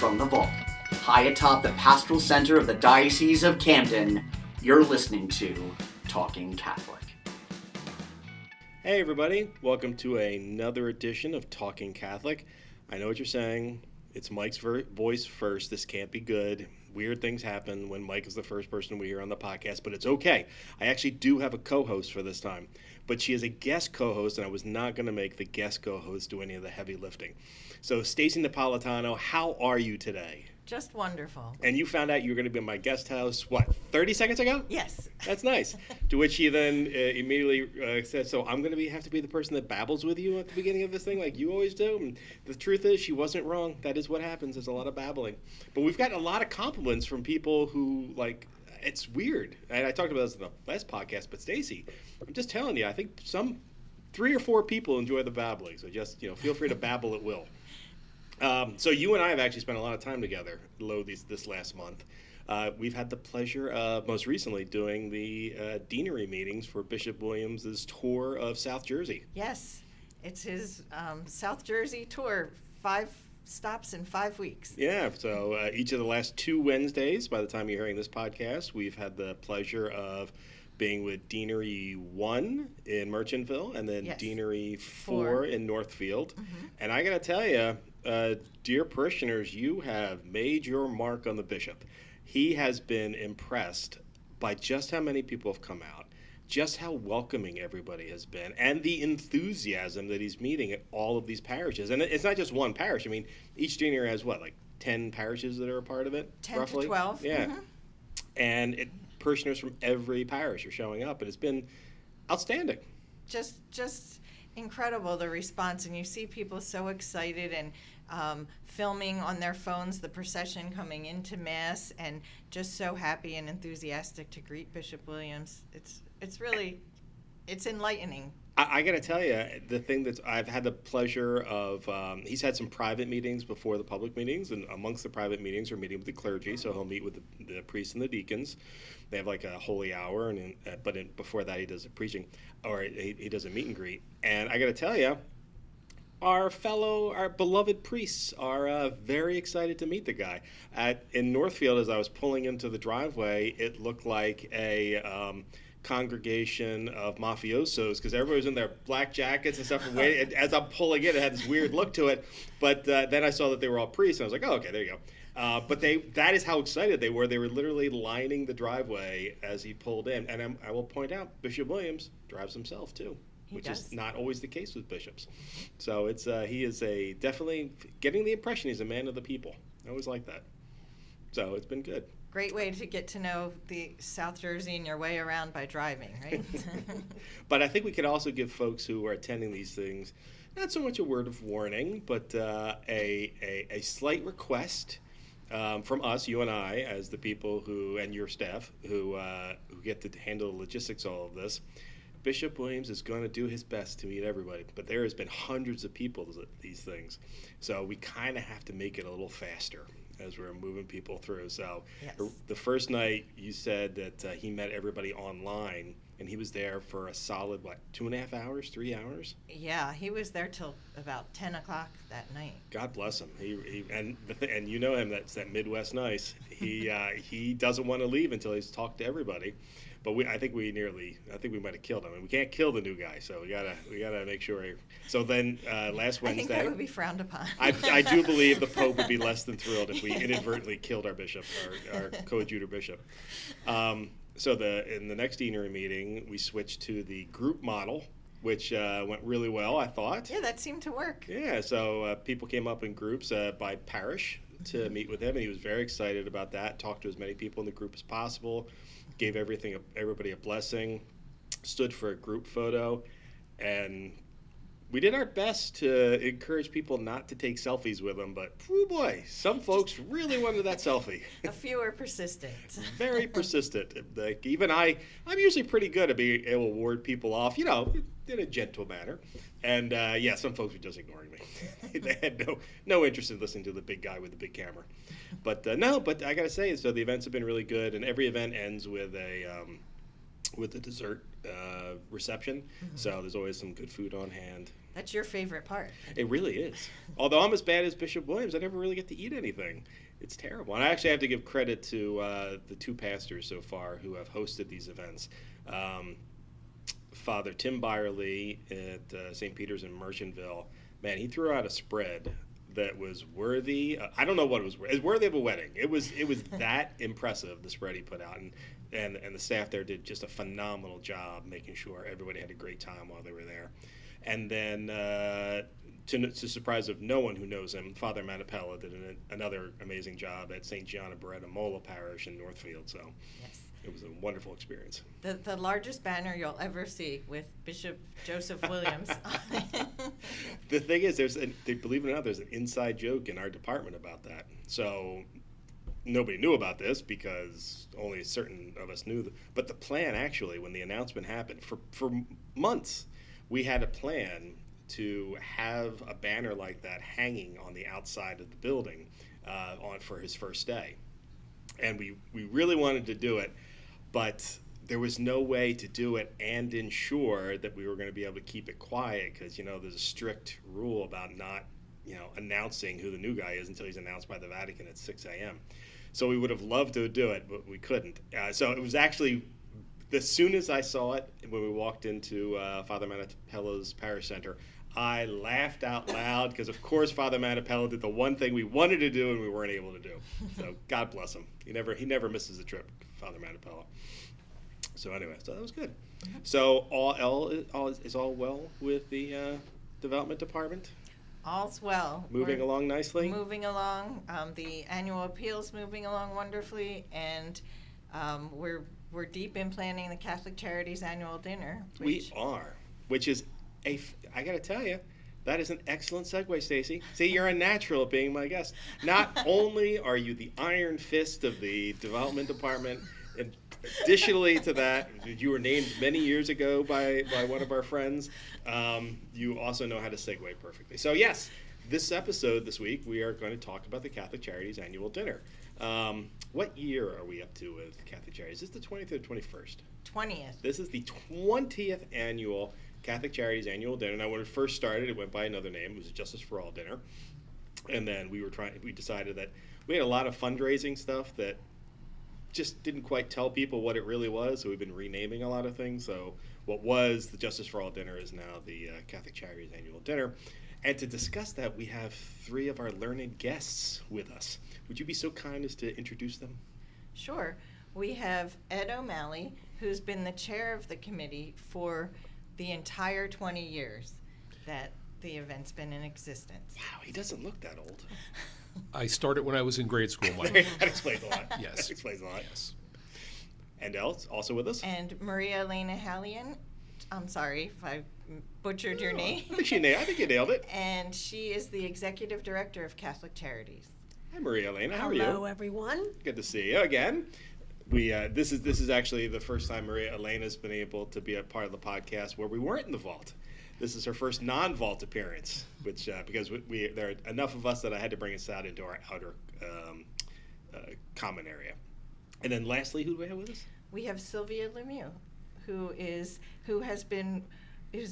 from the vault, high atop the pastoral center of the Diocese of Camden, you're listening to Talking Catholic. Hey everybody, welcome to another edition of Talking Catholic. I know what you're saying. It's Mike's voice first. This can't be good. Weird things happen when Mike is the first person we hear on the podcast, but it's okay. I actually do have a co-host for this time, but she is a guest co-host, and I was not going to make the guest co-host do any of the heavy lifting. So, Stacy Napolitano, how are you today? Just wonderful. And you found out you were going to be in my guest house, what, 30 seconds ago? Yes. That's nice. To which she then immediately said, so I'm going to have to be the person that babbles with you at the beginning of this thing like you always do? And the truth is, she wasn't wrong. That is what happens. There's a lot of babbling. But we've gotten a lot of compliments from people who, like, it's weird. And I talked about this in the last podcast, but Stacy, I'm just telling you, I think 3 or 4 people enjoy the babbling. So just, feel free to babble at will. So you and I have actually spent a lot of time together, this last month. We've had the pleasure of, most recently, doing the deanery meetings for Bishop Williams' tour of South Jersey. Yes, it's his South Jersey tour, 5 stops in 5 weeks. Yeah, so each of the last 2 Wednesdays, by the time you're hearing this podcast, we've had the pleasure of being with Deanery 1 in Merchantville and then yes. Deanery 4 in Northfield. Mm-hmm. And I got to tell you, dear parishioners, you have made your mark on the bishop. He has been impressed by just how many people have come out, just how welcoming everybody has been, and the enthusiasm that he's meeting at all of these parishes. And it's not just one parish. I mean, each deanery has, 10 parishes that are a part of it? 10 roughly? to 12. Yeah. Mm-hmm. And parishioners from every parish are showing up, and it's been outstanding. Just incredible, the response, and you see people so excited and filming on their phones the procession coming into Mass, and just so happy and enthusiastic to greet Bishop Williams. It's enlightening. I got to tell you, the thing that I've had the pleasure of, he's had some private meetings before the public meetings, and amongst the private meetings are meeting with the clergy, so he'll meet with the priests and the deacons. They have like a holy hour, but before that he does a preaching, or he does a meet and greet. And I got to tell you, our beloved priests are very excited to meet the guy. In Northfield, as I was pulling into the driveway, it looked like a congregation of mafiosos because everybody was in their black jackets and stuff. And as I'm pulling in, it had this weird look to it. But then I saw that they were all priests, and I was like, oh, okay, there you go. But that is how excited they were. They were literally lining the driveway as he pulled in. And I will point out, Bishop Williams drives himself, too. Which is not always the case with bishops. So he is definitely getting the impression he's a man of the people. I always like that. So it's been good. Great way to get to know the South Jersey and your way around by driving, right? But I think we could also give folks who are attending these things not so much a word of warning, but a slight request from us, you and I, as the people and your staff who get to handle the logistics of all of this. Bishop Williams is going to do his best to meet everybody, but there has been hundreds of people at these things. So we kind of have to make it a little faster as we're moving people through. So yes. The first night you said that he met everybody online, and he was there for a solid, 2.5 hours, 3 hours? Yeah, he was there till about 10 o'clock that night. God bless him. And you know him, that's that Midwest nice. He doesn't want to leave until he's talked to everybody. But I think we might have killed him, and we can't kill the new guy, so we gotta make sure. So then last Wednesday, I think that would be frowned upon. I do believe the Pope would be less than thrilled if we inadvertently killed our bishop, our coadjutor bishop. So in the next deanery meeting, we switched to the group model, which went really well, I thought. Yeah, that seemed to work. Yeah, so people came up in groups by parish to meet with him, and he was very excited about that. Talked to as many people in the group as possible. Gave everybody a blessing, stood for a group photo, and we did our best to encourage people not to take selfies with him, but oh boy, some folks really wanted that selfie. A few are persistent. Very persistent. Even I'm usually pretty good at being able to ward people off, in a gentle manner. And some folks were just ignoring me. They had no interest in listening to the big guy with the big camera. But I gotta say, so the events have been really good, and every event ends with with the dessert reception. So there's always some good food on hand. That's your favorite part. It really is. Although I'm as bad as Bishop Williams, I never really get to eat anything. It's terrible. And I actually have to give credit to the two pastors so far who have hosted these events. Father Tim Byerly at St. Peter's in Merchantville, man, he threw out a spread that was worthy. I don't know what it was. It was worthy of a wedding. It was that impressive, the spread he put out. And the staff there did just a phenomenal job making sure everybody had a great time while they were there. And then, to the surprise of no one who knows him, Father Manapella did another amazing job at St. Gianna Beretta Mola Parish in Northfield. So Yes. it was a wonderful experience. The largest banner you'll ever see with Bishop Joseph Williams. The thing is, believe it or not, there's an inside joke in our department about that. So nobody knew about this because only certain of us knew. But the plan, actually, when the announcement happened, for months, we had a plan to have a banner like that hanging on the outside of the building for his first day. And we really wanted to do it, but there was no way to do it and ensure that we were going to be able to keep it quiet because, there's a strict rule about not, announcing who the new guy is until he's announced by the Vatican at 6 a.m. So we would have loved to do it, but we couldn't. So it was actually, as soon as I saw it, when we walked into Father Manapella's parish center, I laughed out loud because, of course, Father Manapella did the one thing we wanted to do and we weren't able to do. So God bless him. He never misses a trip, Father Manapella. So anyway, so that was good. So is all well with the development department? All's well. Moving along nicely? Moving along. The annual appeal's moving along wonderfully, and we're deep in planning the Catholic Charities annual dinner. We are, which is I got to tell you, that is an excellent segue, Stacy. See, you're a natural at being my guest. Not only are you the iron fist of the development department, and additionally to that, you were named many years ago by one of our friends, you also know how to segue perfectly. So yes, this episode this week, we are going to talk about the Catholic Charities annual dinner. What year are we up to with Catholic Charities? Is this the 20th or 21st? 20th. This is the 20th annual Catholic Charities annual dinner. Now, when it first started, it went by another name. It was a Justice for All dinner. And then we decided that we had a lot of fundraising stuff that just didn't quite tell people what it really was. So we've been renaming a lot of things. So what was the Justice for All dinner is now the Catholic Charities annual dinner. And to discuss that, we have three of our learned guests with us. Would you be so kind as to introduce them? Sure. We have Ed O'Malley, who's been the chair of the committee for the entire 20 years that the event's been in existence. Wow, he doesn't look that old. I started when I was in grade school, Mike. That explains a lot. Yes. That explains a lot. Yes. And else, also with us? And Maria Elena Hallion. I'm sorry if I butchered your name. I think you nailed it. And she is the executive director of Catholic Charities. Hi, Maria Elena. How are you? Hello, everyone. Good to see you again. We this is actually the first time Maria Elena's been able to be a part of the podcast where we weren't in the vault. This is her first non-vault appearance, which because there are enough of us that I had to bring us out into our outer common area. And then lastly, who do we have with us? We have Sylvia Loumeau, who's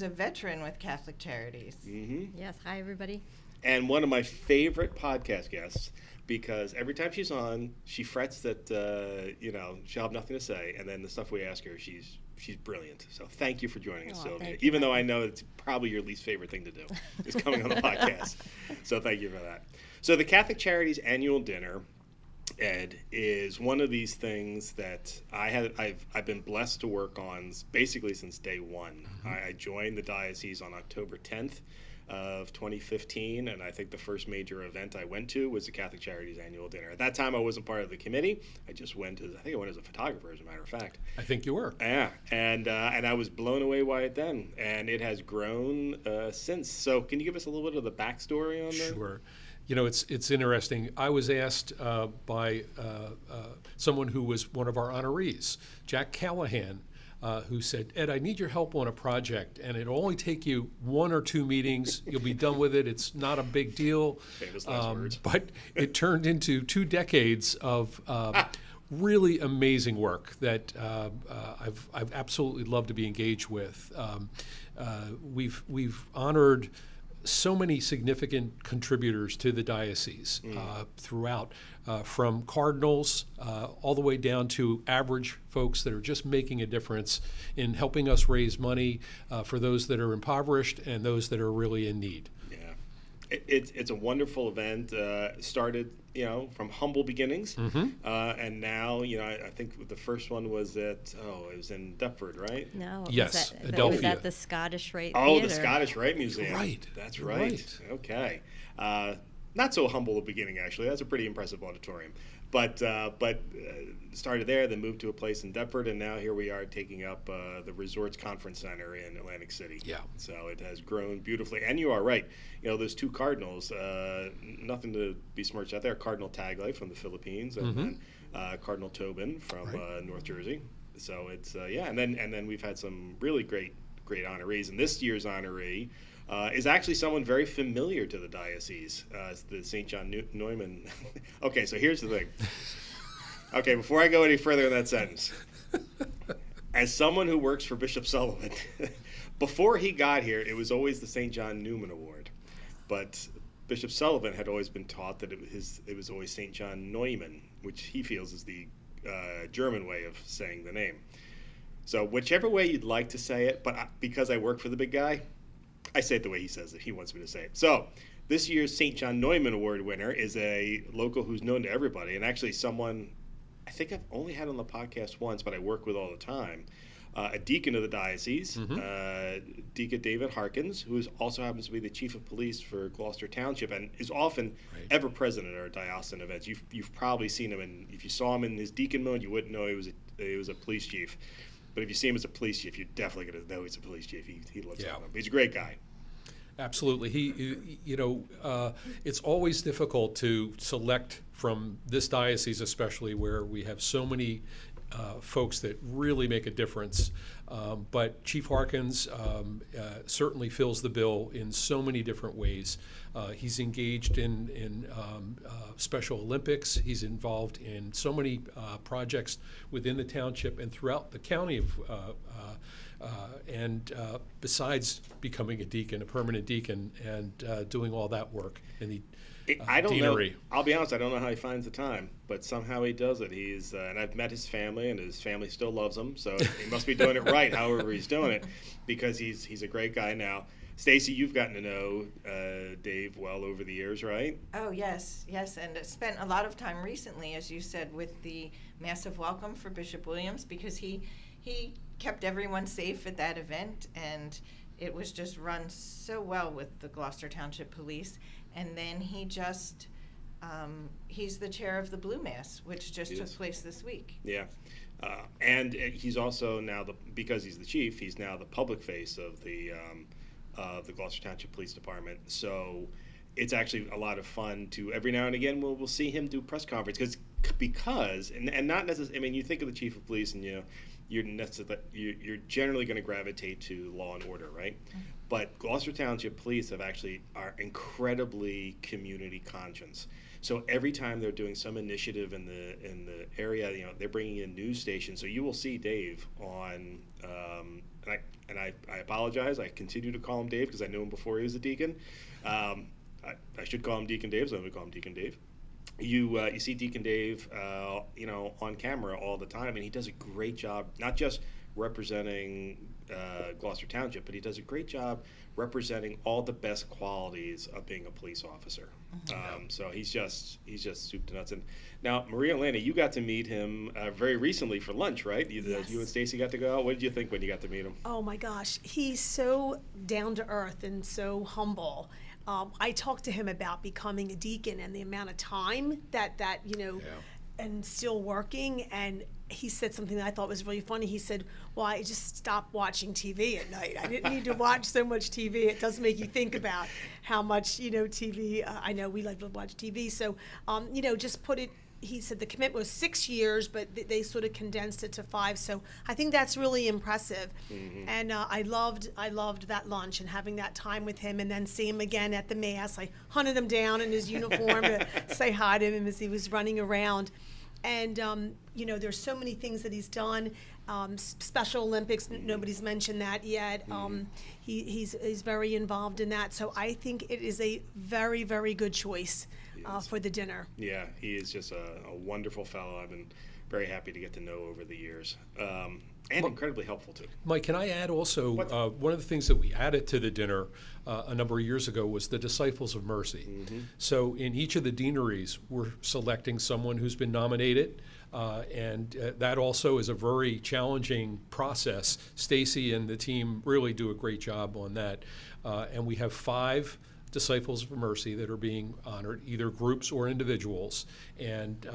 a veteran with Catholic Charities. Mm-hmm. Yes, hi, everybody. And one of my favorite podcast guests, because every time she's on, she frets that she'll have nothing to say, and then the stuff we ask her, she's brilliant. So thank you for joining us, Sylvia. Thank you. Even though I know it's probably your least favorite thing to do is coming on the podcast. So thank you for that. So the Catholic Charities annual dinner, Ed, is one of these things that I've been blessed to work on basically since day one. Mm-hmm. I joined the diocese on October 10th. Of 2015, and I think the first major event I went to was the Catholic Charities annual dinner. At that time, I wasn't part of the committee. I just went as a photographer, as a matter of fact. I think you were. Yeah, and I was blown away by it then, and it has grown since. So, can you give us a little bit of the backstory on that? Sure. It's interesting. I was asked by someone who was one of our honorees, Jack Callahan, who said, Ed, I need your help on a project, and it'll only take you 1 or 2 meetings. You'll be done with it. It's not a big deal. Famous last words. But it turned into 2 decades of really amazing work that I've absolutely loved to be engaged with. We've honored so many significant contributors to the diocese throughout, from cardinals all the way down to average folks that are just making a difference in helping us raise money for those that are impoverished and those that are really in need. Yeah, it's a wonderful event. Started, from humble beginnings, and now, I think the first one was it was in Deptford, right? No. Yes, It was Adelphia. at the Scottish Rite Oh, Theater. the Scottish Rite Museum. Right. That's You're right. right. Okay. Not so humble a beginning, actually. That's a pretty impressive auditorium. But started there, then moved to a place in Deptford, and now here we are taking up the Resorts Conference Center in Atlantic City. Yeah. So it has grown beautifully. And you are right. Those two cardinals, nothing to be smirched out there. Cardinal Taglay from the Philippines, and then Cardinal Tobin from North Jersey. So it's and then we've had some really great honorees, and this year's honoree is actually someone very familiar to the diocese. It's the St. John Neumann. Okay, so here's the thing. Okay, before I go any further in that sentence, as someone who works for Bishop Sullivan, before he got here, it was always the St. John Neumann Award, but Bishop Sullivan had always been taught that it was always St. John Neumann, which he feels is the German way of saying the name. So whichever way you'd like to say it, but because I work for the big guy, I say it the way he says it. He wants me to say it. So this year's St. John Neumann Award winner is a local who's known to everybody, and actually someone I think I've only had on the podcast once, but I work with all the time. A deacon of the diocese, Deacon David Harkins, who also happens to be the chief of police for Gloucester Township and is often ever present at our diocesan events. You've probably seen him, and if you saw him in his deacon mode, you wouldn't know he was a police chief. But if you see him as a police chief, you're definitely going to know he's a police chief. He lives on him. He's a great guy. Absolutely. It's always difficult to select from this diocese, especially where we have so many folks that really make a difference. But Chief Harkins certainly fills the bill in so many different ways. He's engaged in Special Olympics. He's involved in so many projects within the township and throughout the county of besides becoming a permanent deacon, and doing all that work in the I don't deanery. know. I'll be honest. I don't know how he finds the time, but somehow he does it. He's and I've met his family, and his family still loves him. So he must be doing it right, however he's doing it, because he's a great guy now. Stacy, you've gotten to know Dave well over the years, right? Oh, yes, and spent a lot of time recently, as you said, with the massive welcome for Bishop Williams, because he kept everyone safe at that event, and it was just run so well with the Gloucester Township Police. And then he just, he's the chair of the Blue Mass, which just took place this week. Yeah. And he's also now, because he's the chief, he's now the public face of the Gloucester Township Police Department. So it's actually a lot of fun to, every now and again, we'll see him do press conference, because and not necessarily, I mean, you think of the chief of police and, you're generally going to gravitate to law and order, right? Mm-hmm. But Gloucester Township Police are incredibly community conscious. So every time they're doing some initiative in the area, they're bringing in news stations. So you will see Dave on, and I apologize. I continue to call him Dave because I knew him before he was a deacon. I should call him Deacon Dave, so I'm going to call him Deacon Dave. You see Deacon Dave, on camera all the time, and he does a great job, not just representing Gloucester Township, but he does a great job representing all the best qualities of being a police officer. So he's just soup to nuts. And now, Maria Elena, you got to meet him very recently for lunch, right? Yes. You and Stacy got to go out. What did you think when you got to meet him? Oh my gosh, he's so down to earth and so humble. I talked to him about becoming a deacon and the amount of time that and still working, and he said something that I thought was really funny. He said, well, I just stopped watching TV at night. I didn't need to watch so much TV. It does make you think about how much, TV, I know we like to watch TV. So, just put it, he said the commitment was 6 years, but they sort of condensed it to 5. So I think that's really impressive. Mm-hmm. And I loved that lunch and having that time with him, and then see him again at the Mass. I hunted him down in his uniform to say hi to him as he was running around. And, there's so many things that he's done. Special Olympics, nobody's mentioned that yet. He's very involved in that. So I think it is a very, very good choice for the dinner. Yeah, he is just a wonderful fellow. I've been very happy to get to know over the years. And incredibly helpful, too. Mike, can I add also, one of the things that we added to the dinner a number of years ago was the Disciples of Mercy. So in each of the deaneries, we're selecting someone who's been nominated, and that also is a very challenging process. Stacy and the team really do a great job on that. And we have 5 Disciples of Mercy that are being honored, either groups or individuals. And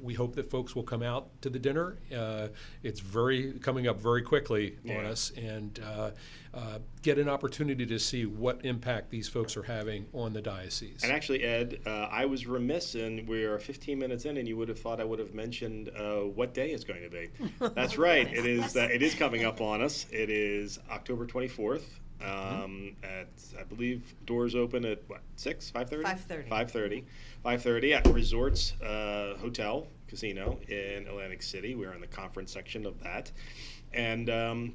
we hope that folks will come out to the dinner. It's coming up very quickly on us, and get an opportunity to see what impact these folks are having on the diocese. And actually, Ed, I was remiss, and we are 15 minutes in, and you would have thought I would have mentioned what day it's going to be. That's right. It is coming up on us. It is October 24th. I believe doors open at 6, 5:30? 5:30 at Resorts Hotel Casino in Atlantic City. We're in the conference section of that. And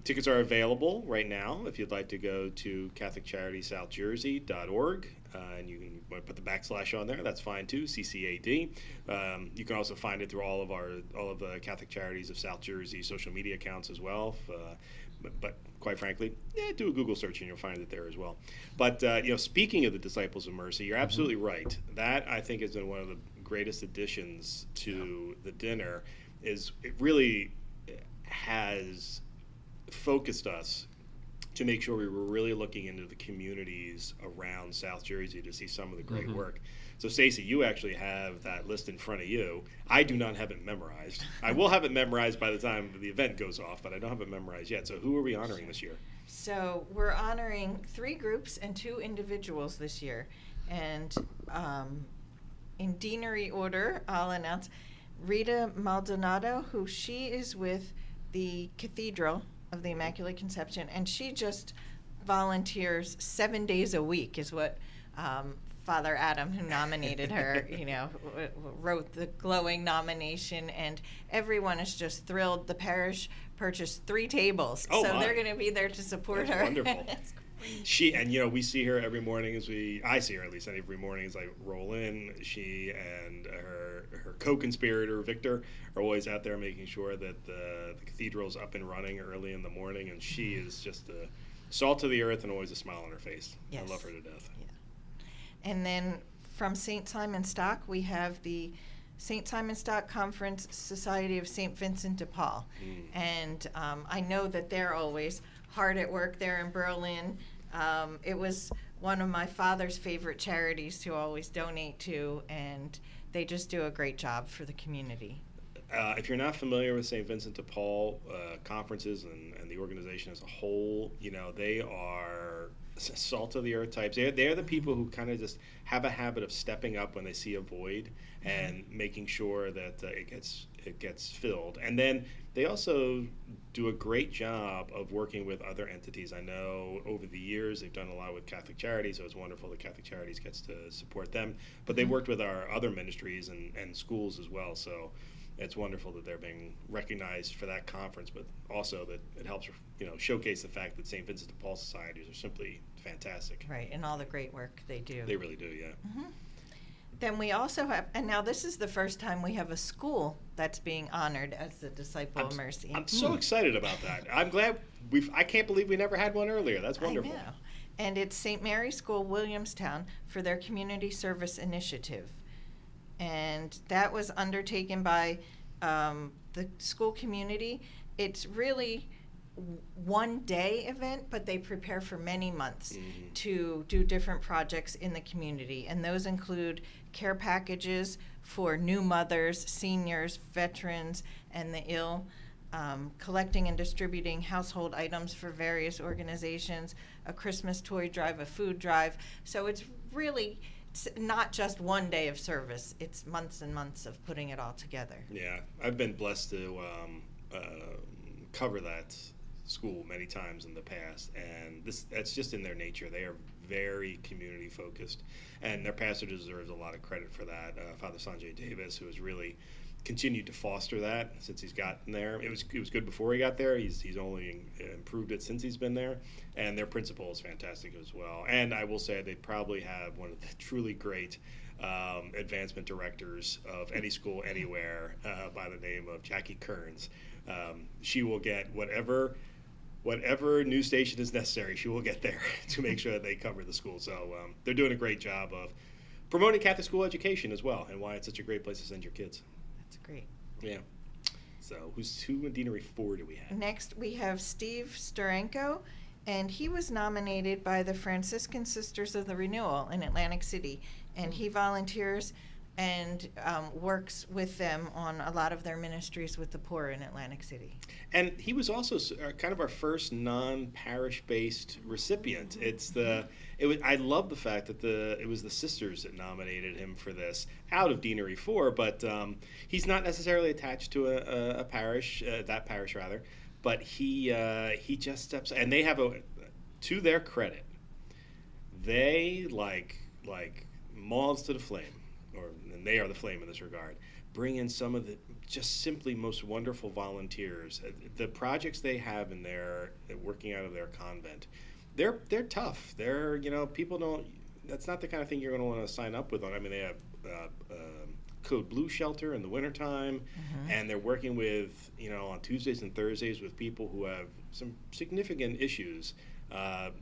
tickets are available right now if you'd like to go to CatholicCharitiesSouthJersey.org. And you can put the / on there. That's fine too, CCAD. You can also find it through all of the Catholic Charities of South Jersey social media accounts as well. But quite frankly, do a Google search and you'll find it there as well. But speaking of the Disciples of Mercy, you're absolutely right. That I think has been one of the greatest additions to the dinner. It really has focused us to make sure we were really looking into the communities around South Jersey to see some of the great work. So, Stacy, you actually have that list in front of you. I do not have it memorized. I will have it memorized by the time the event goes off, but I don't have it memorized yet. So who are we honoring this year? So we're honoring 3 groups and 2 individuals this year. And in deanery order, I'll announce Rita Maldonado, who she is with the Cathedral of the Immaculate Conception, and she just volunteers 7 days a week is what Father Adam, who nominated her, wrote the glowing nomination, and everyone is just thrilled. The parish purchased 3 tables, they're going to be there to support her. Wonderful. We see her every morning I see her at least every morning as I roll in. She and her co-conspirator Victor are always out there making sure that the cathedral's up and running early in the morning, and she is just the salt of the earth and always a smile on her face. Yes. I love her to death. Yeah. And then from St. Simon Stock, we have the St. Simon Stock Conference Society of St. Vincent de Paul. And I know that they're always hard at work there in Berlin. It was one of my father's favorite charities to always donate to, and they just do a great job for the community. If you're not familiar with St. Vincent de Paul conferences and the organization as a whole, they are salt of the earth types. They're the people who kind of just have a habit of stepping up when they see a void and making sure that it gets filled. And then they also do a great job of working with other entities. I know over the years they've done a lot with Catholic Charities, so it's wonderful that Catholic Charities gets to support them. But they've worked with our other ministries and schools as well. So it's wonderful that they're being recognized for that conference, but also that it helps showcase the fact that St. Vincent de Paul societies are simply fantastic. Right, and all the great work they do. They really do, yeah. Then we also have, and now this is the first time we have a school that's being honored as the Disciple of Mercy. I'm so excited about that. I'm glad I can't believe we never had one earlier. That's wonderful. I know. And it's St. Mary's School, Williamstown, for their community service initiative. And that was undertaken by the school community. It's really one day event, but they prepare for many months to do different projects in the community. And those include care packages for new mothers, seniors, veterans, and the ill, collecting and distributing household items for various organizations, a Christmas toy drive, a food drive. So it's really not just one day of service, it's months and months of putting it all together. Yeah, I've been blessed to cover that school many times in the past, and that's just in their nature. They are very community focused, and their pastor deserves a lot of credit for that. Father Sanjay Davis, who has really continued to foster that since he's gotten there. It was good before he got there. He's only improved it since he's been there, and their principal is fantastic as well. And I will say they probably have one of the truly great advancement directors of any school anywhere by the name of Jackie Kearns. She will get whatever news station is necessary. She will get there to make sure that they cover the school. So they're doing a great job of promoting Catholic school education as well, and why it's such a great place to send your kids. That's great. Yeah. So who in Deanery 4 do we have? Next, we have Steve Steranko, and he was nominated by the Franciscan Sisters of the Renewal in Atlantic City, and he volunteers and works with them on a lot of their ministries with the poor in Atlantic City. And he was also kind of our first non-parish-based recipient. I love the fact that it was the sisters that nominated him for this out of Deanery 4, but he's not necessarily attached to a parish, that parish rather, but he just steps, and they have to their credit, they like moths to the flame, and they are the flame in this regard, bring in some of the just simply most wonderful volunteers. The projects they have in their working out of their convent, they're tough. People don't. That's not the kind of thing you're going to want to sign up with on. I mean, they have Code Blue shelter in the wintertime, and they're working with on Tuesdays and Thursdays with people who have some significant issues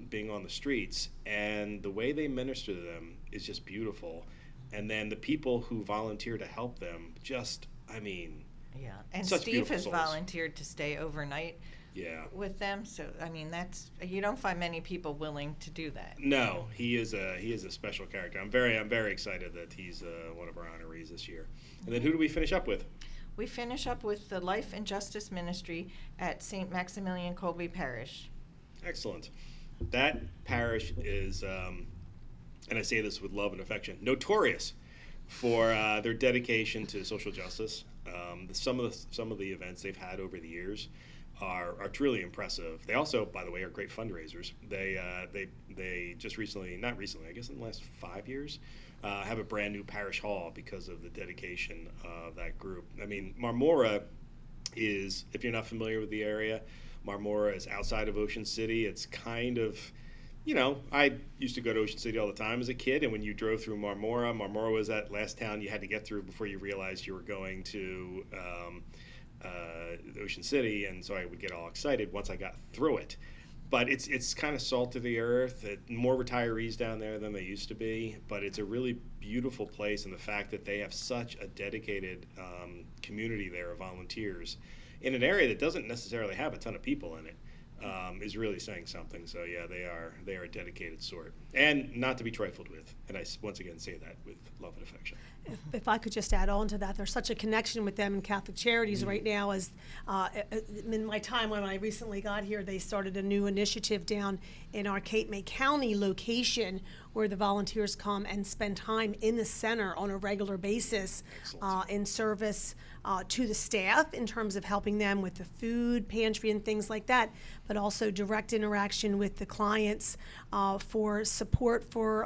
being on the streets, and the way they minister to them is just beautiful. And then the people who volunteer to help them, Yeah, and such Steve has souls. Volunteered to stay overnight with them. So you don't find many people willing to do that. No, he is a special character. I'm very excited that he's one of our honorees this year. And then who do we finish up with? We finish up with the Life and Justice Ministry at St. Maximilian Kolbe Parish. Excellent. That parish is, and I say this with love and affection, notorious for their dedication to social justice. Some of the events they've had over the years are truly impressive. They also, by the way, are great fundraisers. They just not recently, I guess in the last 5 years, have a brand new parish hall because of the dedication of that group. I mean, Marmora is, if you're not familiar with the area, Marmora is outside of Ocean City. It's kind of, I used to go to Ocean City all the time as a kid, and when you drove through Marmora was that last town you had to get through before you realized you were going to Ocean City, and so I would get all excited once I got through it. But it's kind of salt of the earth. More retirees down there than they used to be, but it's a really beautiful place, and the fact that they have such a dedicated community there of volunteers in an area that doesn't necessarily have a ton of people in it is really saying something. So yeah, they are a dedicated sort, and not to be trifled with. And I once again say that with love and affection. If I could just add on to that, there's such a connection with them in Catholic Charities right now. As in my time when I recently got here, they started a new initiative down in our Cape May County location where the volunteers come and spend time in the center on a regular basis in service to the staff in terms of helping them with the food pantry and things like that, but also direct interaction with the clients for support for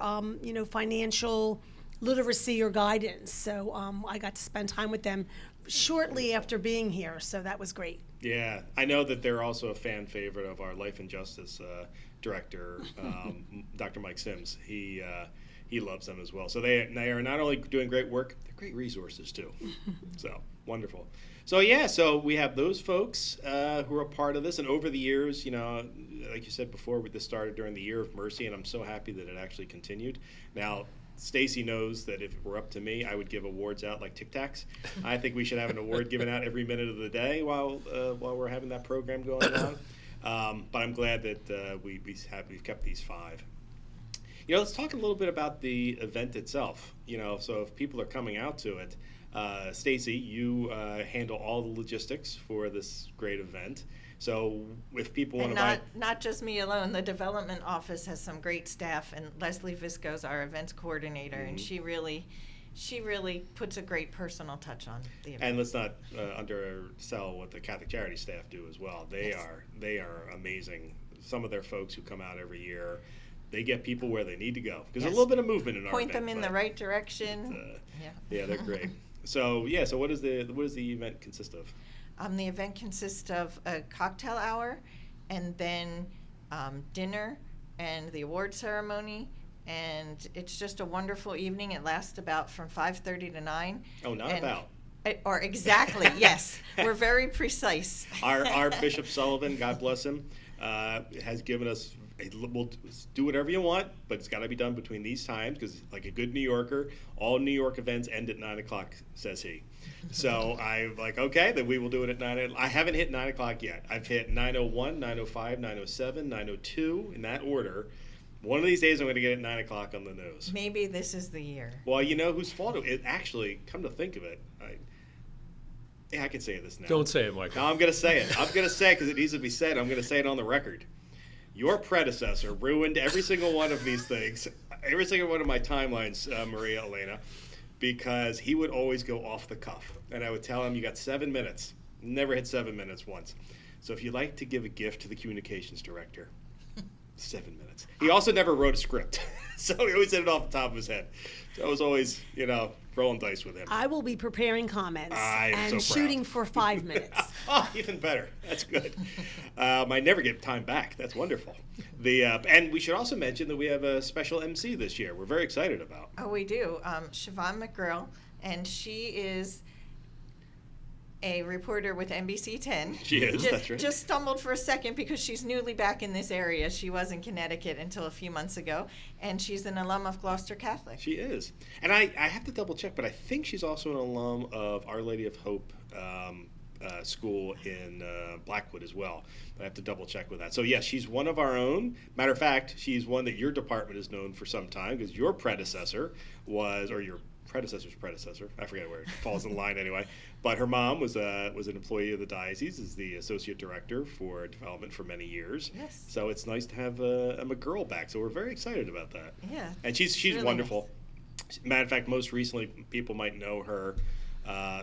financial literacy or guidance. So I got to spend time with them shortly after being here, so that was great. Yeah, I know that they're also a fan favorite of our Life and Justice director, Dr. Mike Sims. He loves them as well. So they are not only doing great work, they're great resources too. So wonderful. So yeah, so we have those folks who are a part of this, and over the years, like you said before, this started during the Year of Mercy, and I'm so happy that it actually continued. Now, Stacy knows that if it were up to me, I would give awards out like Tic Tacs. I think we should have an award given out every minute of the day while we're having that program going on. But I'm glad that we've kept these 5. Let's talk a little bit about the event itself. So if people are coming out to it, Stacy, you handle all the logistics for this great event. So if people want to buy... Not just me alone, the development office has some great staff, and Leslie Visco's our events coordinator, and she really puts a great personal touch on the event. And let's not undersell what the Catholic Charities staff do as well. They are amazing. Some of their folks who come out every year, they get people where they need to go. Because there's a little bit of movement in our Point event, them in the right direction. Yeah, they're great. So what does the event consist of? The event consists of a cocktail hour, and then dinner and the award ceremony, and it's just a wonderful evening. It lasts about from 5:30 to 9. Oh, not and, about. Or exactly, yes. We're very precise. Our Bishop Sullivan, God bless him, has given us, we'll do whatever you want, but it's got to be done between these times, because like a good New Yorker, all New York events end at 9 o'clock, says he. So I'm like, okay, then we will do it at 9. I haven't hit 9 o'clock yet. I've hit 9:01, 9:05, 9:07, 9:02, in that order. One of these days I'm going to get at 9 o'clock on the nose. Maybe this is the year. Well, you know whose fault it actually, come to think of it, I can say this now. Don't say it, Michael. No, I'm going to say it. I'm going to say it because it needs to be said. I'm going to say it on the record. Your predecessor ruined every single one of these things, every single one of my timelines, Maria Elena, because he would always go off the cuff. And I would tell him, you got 7 minutes. Never hit 7 minutes once. So if you'd like to give a gift to the communications director, 7 minutes. He also never wrote a script. So he always did it off the top of his head. So I was always, rolling dice with him. I will be preparing comments and so shooting for 5 minutes. Oh, even better. That's good. I never get time back. That's wonderful. And we should also mention that we have a special MC this year. We're very excited about. Oh, we do. Siobhan McGrill, and she is a reporter with NBC 10. She is, that's right. Just stumbled for a second because she's newly back in this area. She was in Connecticut until a few months ago, and she's an alum of Gloucester Catholic. She is. And I have to double check, but I think she's also an alum of Our Lady of Hope school in Blackwood as well. But I have to double check with that. So yes, she's one of our own. Matter of fact, she's one that your department has known for some time, because your predecessor was, or your predecessor's predecessor, I forget where it falls in line anyway, but her mom was an employee of the diocese, is the associate director for development for many years. Yes. So it's nice to have a McGirl back. So we're very excited about that. Yeah. And she's really wonderful. Nice. Matter of fact, most recently, people might know her.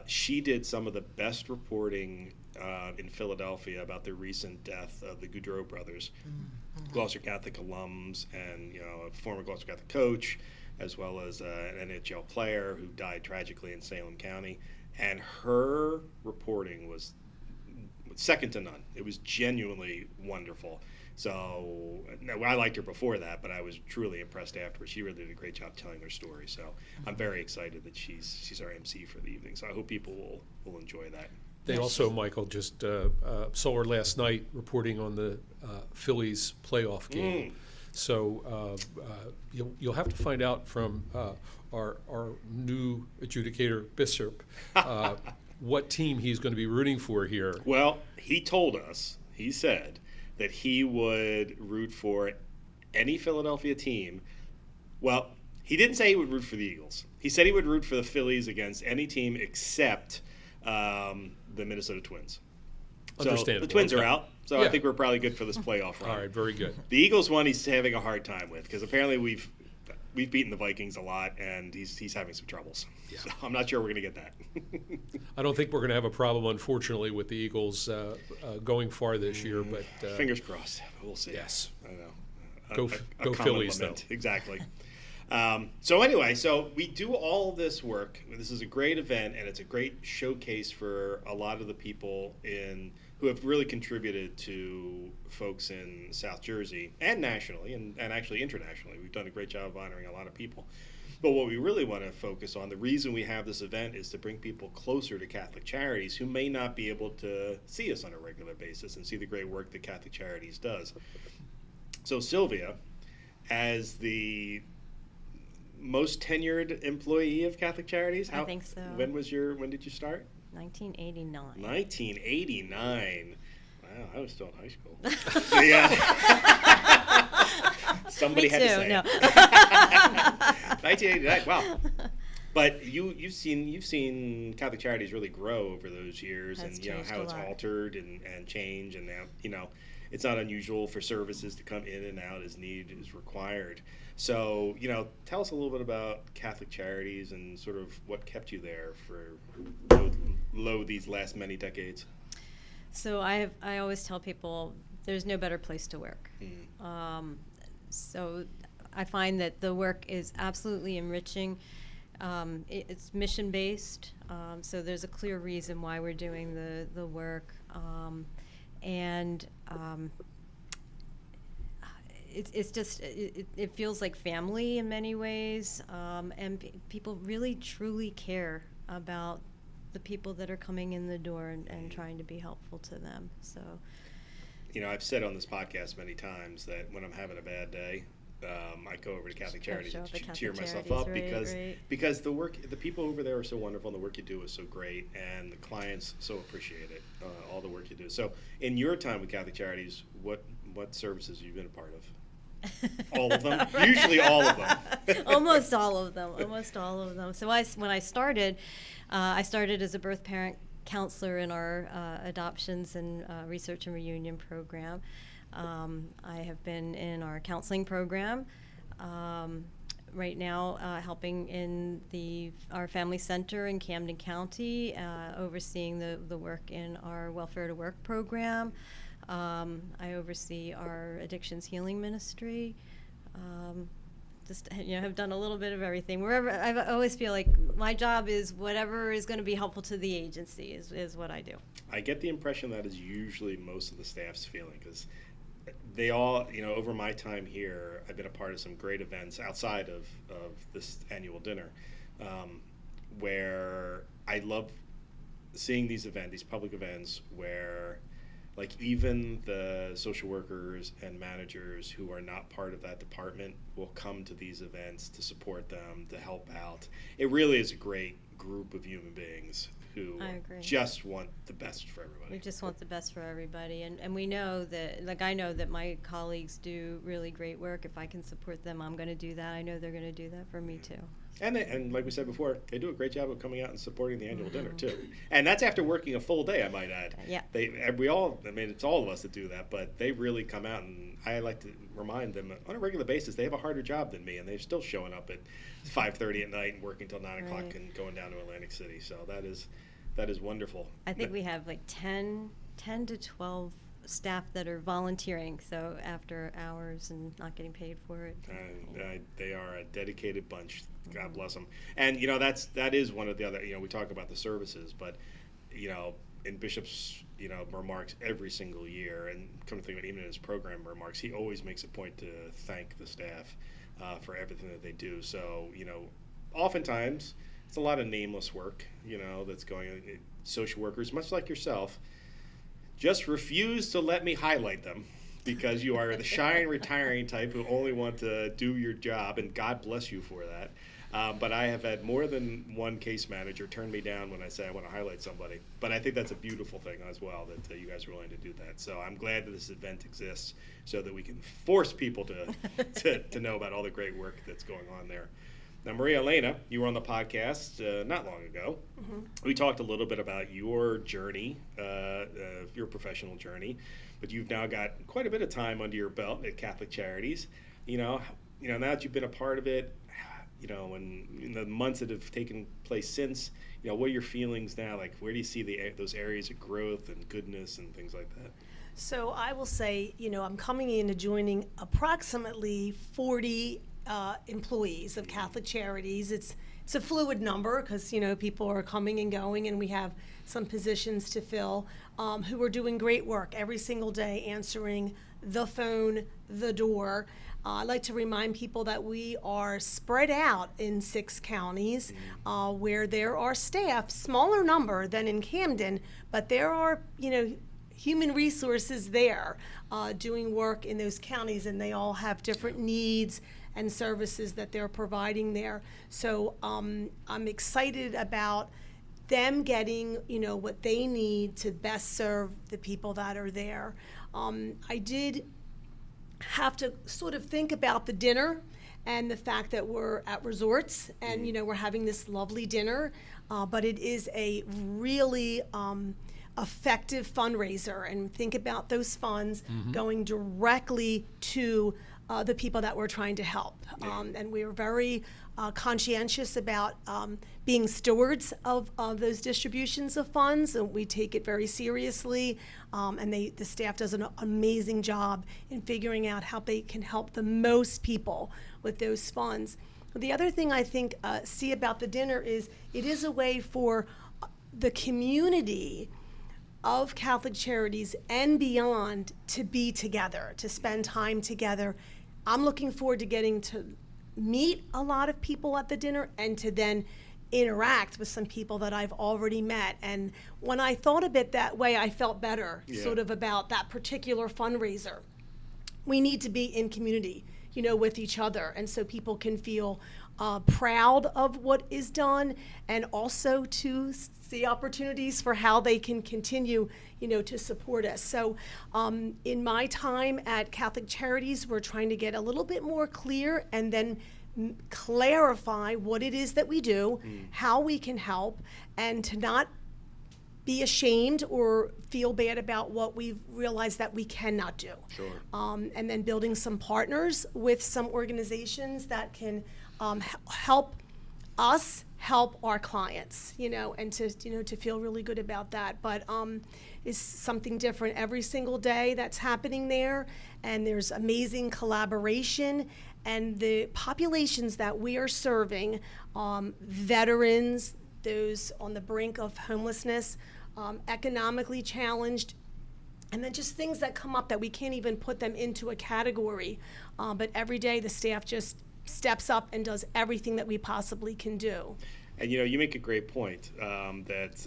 She did some of the best reporting in Philadelphia about the recent death of the Goudreau brothers, Gloucester Catholic alums, and a former Gloucester Catholic coach, as well as an NHL player who died tragically in Salem County. And her reporting was second to none. It was genuinely wonderful. So I liked her before that, but I was truly impressed afterwards. She really did a great job telling her story. So I'm very excited that she's our MC for the evening. So I hope people will enjoy that. They also, Michael, just saw her last night reporting on the Phillies playoff game. So you'll have to find out from our new adjudicator, Bishop, what team he's going to be rooting for here. Well, he told us, he said, that he would root for any Philadelphia team. Well, he didn't say he would root for the Eagles. He said he would root for the Phillies against any team except the Minnesota Twins. So the Twins are out, so I think we're probably good for this playoff run. All right, very good. The Eagles one he's having a hard time with, because apparently we've beaten the Vikings a lot, and he's having some troubles. Yeah. So I'm not sure we're going to get that. I don't think we're going to have a problem, unfortunately, with the Eagles going far this year. But fingers crossed. We'll see. Yes. I know. Go Phillies, though. Exactly. So anyway, so we do all this work. This is a great event, and it's a great showcase for a lot of the people who have really contributed to folks in South Jersey and nationally and actually internationally. We've done a great job of honoring a lot of people. But what we really want to focus on, the reason we have this event, is to bring people closer to Catholic Charities who may not be able to see us on a regular basis and see the great work that Catholic Charities does. So Sylvia, as the most tenured employee of Catholic Charities, I think so. When did you start? 1989. 1989. Wow, I was still in high school. Somebody had to say no. it. 1989. Wow. But you've seen Catholic Charities really grow over those years, That's and how it's altered and changed, and now it's not unusual for services to come in and out as need is required. So, tell us a little bit about Catholic Charities and sort of what kept you there for these last many decades. So I always tell people there's no better place to work. So I find that the work is absolutely enriching. It's mission-based, so there's a clear reason why we're doing the work. It's just, it feels like family in many ways, and people really truly care about the people that are coming in the door and trying to be helpful to them. So, You know, I've said on this podcast many times that when I'm having a bad day, I go over to Catholic Charities show and up at cheer Catholic myself Charities, up because the people over there are so wonderful and the work you do is so great and the clients so appreciate it, all the work you do. So in your time with Catholic Charities, what services have you been a part of? All of them? Usually all of them. Almost all of them. So when I started as a birth parent counselor in our adoptions and research and reunion program. I have been in our counseling program. Right now, helping in our family center in Camden County, overseeing the work in our Welfare to Work program. I oversee our Addictions Healing Ministry. Have done a little bit of everything. Wherever I always feel like my job is whatever is going to be helpful to the agency is what I do. I get the impression that is usually most of the staff's feeling because they all, over my time here, I've been a part of some great events outside of this annual dinner, where I love seeing these public events where, like, even the social workers and managers who are not part of that department will come to these events to support them, to help out. It really is a great group of human beings who just want the best for everybody. We just want the best for everybody. And we know that, like, I know that my colleagues do really great work. If I can support them, I'm going to do that. I know they're going to do that for me, too. And like we said before, they do a great job of coming out and supporting the annual dinner, too. And that's after working a full day, I might add. Yeah. It's all of us that do that, but they really come out, and I like to remind them on a regular basis, they have a harder job than me, and they're still showing up at 5:30 at night and working till 9 o'clock and going down to Atlantic City. So that is wonderful. I think we have like 10 to 12 staff that are volunteering, so after hours and not getting paid for it. They are a dedicated bunch. God bless them. And that is one of the other. We talk about the services, but in Bishop's remarks every single year, and come to think of it, even in his program remarks, he always makes a point to thank the staff for everything that they do. So oftentimes it's a lot of nameless work. That's going on. Social workers, much like yourself, just refuse to let me highlight them because you are the shy and retiring type who only want to do your job, and God bless you for that. But I have had more than one case manager turn me down when I say I want to highlight somebody. But I think that's a beautiful thing as well, that you guys are willing to do that. So I'm glad that this event exists so that we can force people to know about all the great work that's going on there. Now, Maria Elena, you were on the podcast not long ago. Mm-hmm. We talked a little bit about your journey, your professional journey, but you've now got quite a bit of time under your belt at Catholic Charities. Now that you've been a part of it, and in the months that have taken place since, what are your feelings now? Like, where do you see those areas of growth and goodness and things like that? So I will say, I'm coming in to joining approximately 40 employees of Catholic Charities. It's a fluid number because people are coming and going, and we have some positions to fill who are doing great work every single day, answering the phone, the door. I'd like to remind people that we are spread out in 6 counties where there are staff, smaller number than in Camden, but there are human resources there doing work in those counties, and they all have different needs and services that they're providing there. So I'm excited about them getting, what they need to best serve the people that are there. I did have to sort of think about the dinner and the fact that we're at resorts and, we're having this lovely dinner, but it is a really effective fundraiser, and think about those funds going directly to the people that we're trying to help. And we're very conscientious about being stewards of those distributions of funds, and we take it very seriously. And the staff does an amazing job in figuring out how they can help the most people with those funds. The other thing I think see about the dinner is it is a way for the community of Catholic Charities and beyond to be together, to spend time together. I'm looking forward to getting to meet a lot of people at the dinner and to then interact with some people that I've already met. And when I thought of it that way, I felt better sort of about that particular fundraiser. We need to be in community, you know, with each other, and so people can feel proud of what is done, and also to see opportunities for how they can continue, you know, to support us. So in my time at Catholic Charities, we're trying to get a little bit more clear and then clarify what it is that we do, how we can help, and to not be ashamed or feel bad about what we've realized that we cannot do. Sure. And then building some partners with some organizations that can help us help our clients, you know, and to, you know, to feel really good about that. But it's something different every single day that's happening there, and there's amazing collaboration, and the populations that we are serving, veterans, those on the brink of homelessness, economically challenged, and then just things that come up that we can't even put them into a category. But every day the staff just steps up and does everything that we possibly can do. And you know, you make a great point that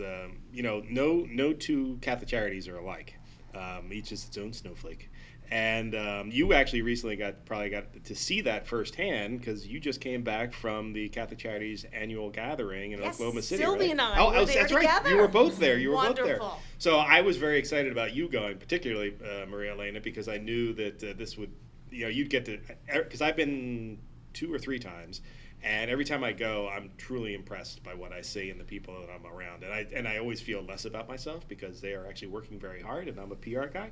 you know, no two Catholic Charities are alike. Each is its own snowflake. And you actually recently got to see that firsthand, because you just came back from the Catholic Charities annual gathering in Oklahoma City. Sylvia right? and I were there that's together. right. You were both there. You were both there. Wonderful. So I was very excited about you going, particularly Maria Elena, because I knew that this would, you know, you'd get to, because I've been 2 or 3 times. And every time I go, I'm truly impressed by what I see and the people that I'm around. And I always feel less about myself because they are actually working very hard, and I'm a PR guy.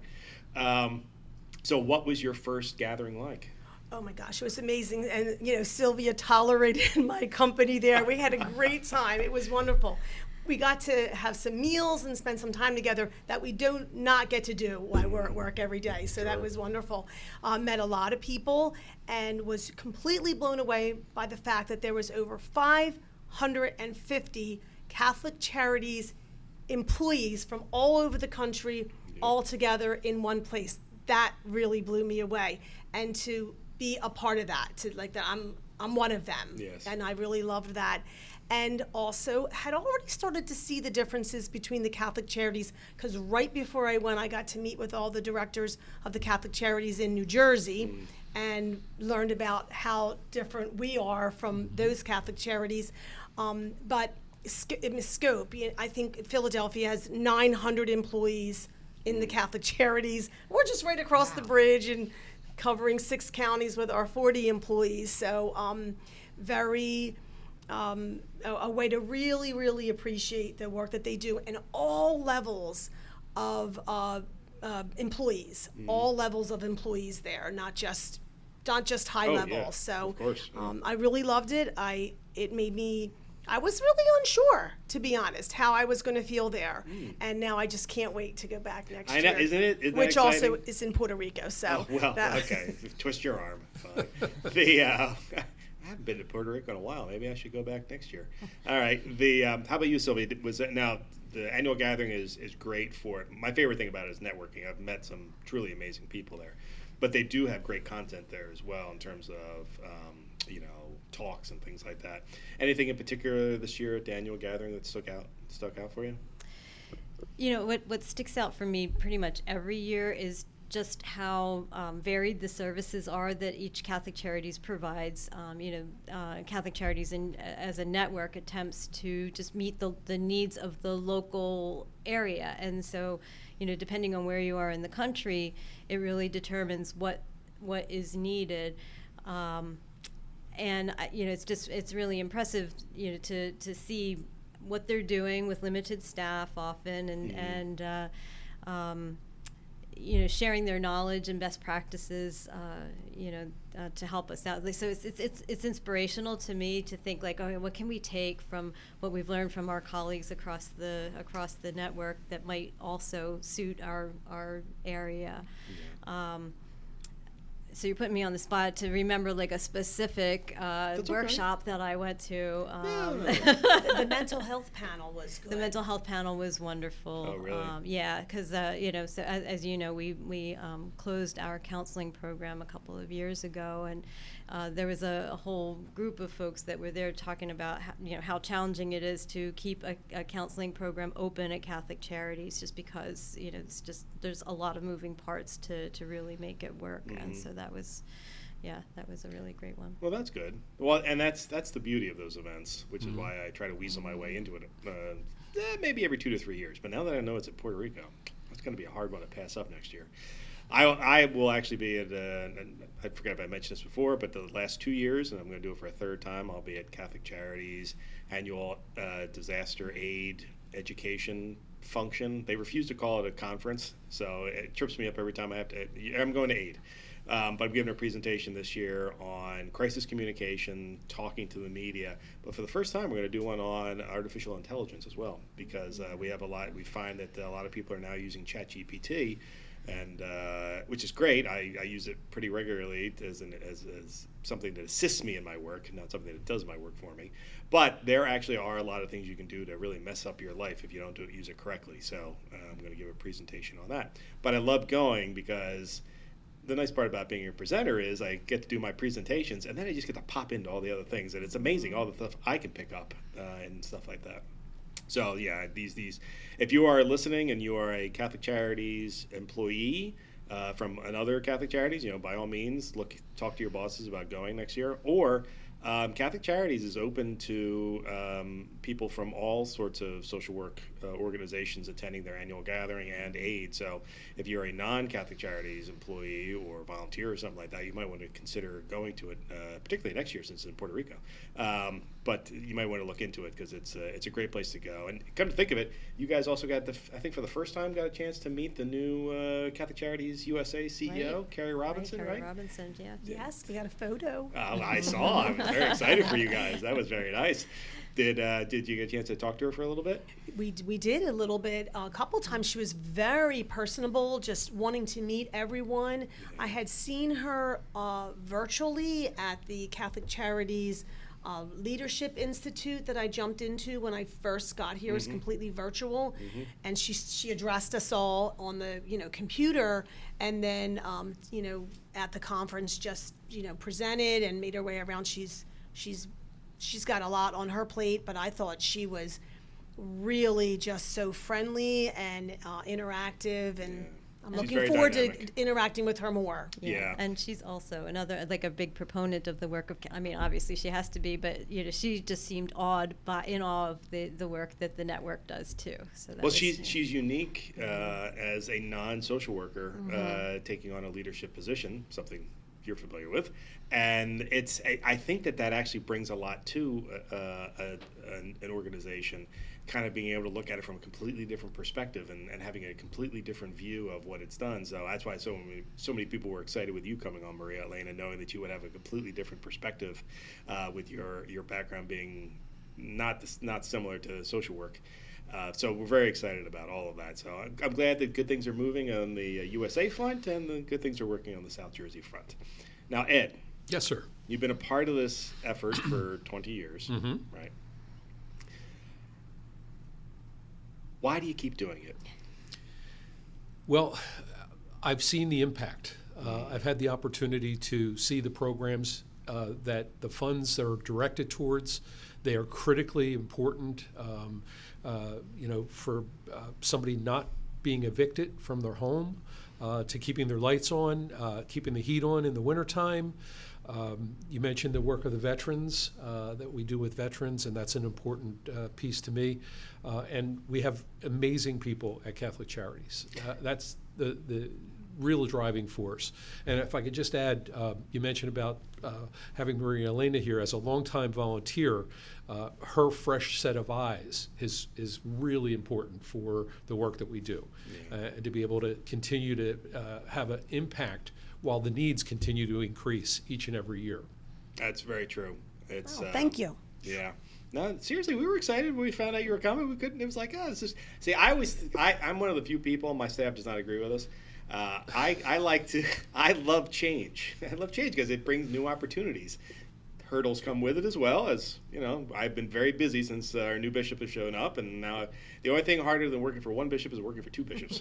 So what was your first gathering like? Oh my gosh, it was amazing. And, you know, Sylvia tolerated my company there. We had a great time. It was wonderful. We got to have some meals and spend some time together that we do not get to do while we're at work every day. So that was wonderful. Met a lot of people and was completely blown away by the fact that there was over 550 Catholic Charities employees from all over the country all together in one place. That really blew me away. And to be a part of that, to like that, I'm one of them. Yes. And I really loved that. And also had already started to see the differences between the Catholic Charities, because right before I went, I got to meet with all the directors of the Catholic Charities in New Jersey and learned about how different we are from those Catholic Charities. But in scope, I think Philadelphia has 900 employees in the Catholic Charities. We're just right across the bridge and covering 6 counties with our 40 employees. So very... a way to really, really appreciate the work that they do in all levels of employees, all levels of employees there, not just high level. Yeah, so of course, yeah. I really loved it. It made me, I was really unsure, to be honest, how I was going to feel there. And now I just can't wait to go back next year. I know, isn't it? Isn't which that also exciting? is in Puerto Rico. So well, okay. Twist your arm. Fine. I haven't been to Puerto Rico in a while. Maybe I should go back next year. All right. How about you, Sylvia? Now the annual gathering is great for it. My favorite thing about it is networking. I've met some truly amazing people there, but they do have great content there as well in terms of you know, talks and things like that. Anything in particular this year at the annual gathering that stuck out for you? You know, what sticks out for me pretty much every year is just how varied the services are that each Catholic Charities provides. Catholic Charities as a network attempts to just meet the needs of the local area. And so, you know, depending on where you are in the country, it really determines what is needed. It's really impressive, you know, to see what they're doing with limited staff often, and you know, sharing their knowledge and best practices, to help us out. So it's inspirational to me to think like, oh, what can we take from what we've learned from our colleagues across the network that might also suit our area. so you're putting me on the spot to remember like a specific workshop that I went to. The mental health panel was good. The mental health panel was wonderful. Oh, really? Yeah, because so as you know, we closed our counseling program a couple of years ago, and there was a whole group of folks that were there talking about how challenging it is to keep a counseling program open at Catholic Charities, just because it's just there's a lot of moving parts to really make it work, and so that was a really great one. Well, that's good. Well, and that's the beauty of those events, which is why I try to weasel my way into it. Maybe every 2 to 3 years. But now that I know it's at Puerto Rico, it's going to be a hard one to pass up next year. I will actually be at, I forgot if I mentioned this before, but the last 2 years, and I'm going to do it for a third time, I'll be at Catholic Charities annual disaster aid education function. They refuse to call it a conference, so it trips me up every time I'm going to aid. But I'm giving a presentation this year on crisis communication, talking to the media. But for the first time, we're going to do one on artificial intelligence as well, because we find that a lot of people are now using ChatGPT, and which is great. I use it pretty regularly as something that assists me in my work, not something that does my work for me. But there actually are a lot of things you can do to really mess up your life if you don't use it correctly. So I'm going to give a presentation on that. But I love going because the nice part about being a presenter is I get to do my presentations, and then I just get to pop into all the other things, and it's amazing all the stuff I can pick up and stuff like that. So yeah, these if you are listening and you are a Catholic Charities employee from another Catholic Charities, by all means talk to your bosses about going next year. Or Catholic Charities is open to people from all sorts of social work organizations attending their annual gathering and aid. So if you're a non-Catholic Charities employee or volunteer or something like that, you might want to consider going to it, particularly next year since it's in Puerto Rico. But you might want to look into it because it's a great place to go. And come to think of it, you guys also got I think for the first time, got a chance to meet the new Catholic Charities USA CEO, Right. Carrie Robinson, right? Carrie Robinson, yeah. Yes, we got a photo. I saw. I was very excited for you guys. That was very nice. Did you get a chance to talk to her for a little bit? We did a little bit. A couple times she was very personable, just wanting to meet everyone. I had seen her virtually at the Catholic Charities Leadership Institute that I jumped into when I first got here. It was completely virtual, and she addressed us all on the computer, and then at the conference just presented and made her way around. She's got a lot on her plate, but I thought she was really just so friendly and interactive, and I'm She's looking very forward dynamic. to interacting with her more. Yeah. And she's also another, like a big proponent of the work of, obviously she has to be, but, she just seemed in awe of the work that the network does too. So that she's unique as a non-social worker taking on a leadership position, something you're familiar with. And I think that actually brings a lot to an organization, kind of being able to look at it from a completely different perspective and having a completely different view of what it's done. So that's why so many people were excited with you coming on, Maria Elena, knowing that you would have a completely different perspective with your background being not similar to social work. So we're very excited about all of that. So I'm glad that good things are moving on the USA front and the good things are working on the South Jersey front. Now, Ed. Yes, sir. You've been a part of this effort for 20 years, right? Why do you keep doing it? Well, I've seen the impact. I've had the opportunity to see the programs that the funds are directed towards. They are critically important, for somebody not being evicted from their home, to keeping their lights on, keeping the heat on in the wintertime. You mentioned the work of the veterans that we do with veterans, and that's an important piece to me. And we have amazing people at Catholic Charities. That's the real driving force. And if I could just add, you mentioned about having Maria Elena here as a longtime volunteer. Her fresh set of eyes is really important for the work that we do, and to be able to continue to have an impact while the needs continue to increase each and every year. That's very true. It's Thank you. Yeah. No, seriously, we were excited when we found out you were coming. We couldn't. It was like, this is. See, I'm one of the few people. My staff does not agree with us. I love change. I love change because it brings new opportunities. Hurdles come with it as well. As you know, I've been very busy since our new bishop has shown up, and now the only thing harder than working for one bishop is working for two bishops.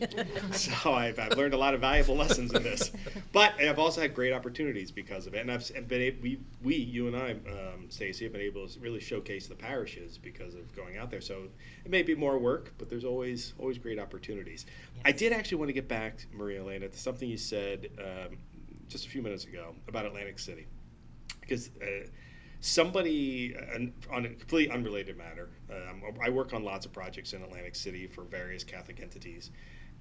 So I've learned a lot of valuable lessons in this, but I've also had great opportunities because of it, and I've been able, you and I, Stacy, have been able to really showcase the parishes because of going out there. So it may be more work, but there's always great opportunities. Yes. I did actually want to get back, Maria Elena, to something you said just a few minutes ago about Atlantic City. Because somebody, on a completely unrelated matter, I work on lots of projects in Atlantic City for various Catholic entities.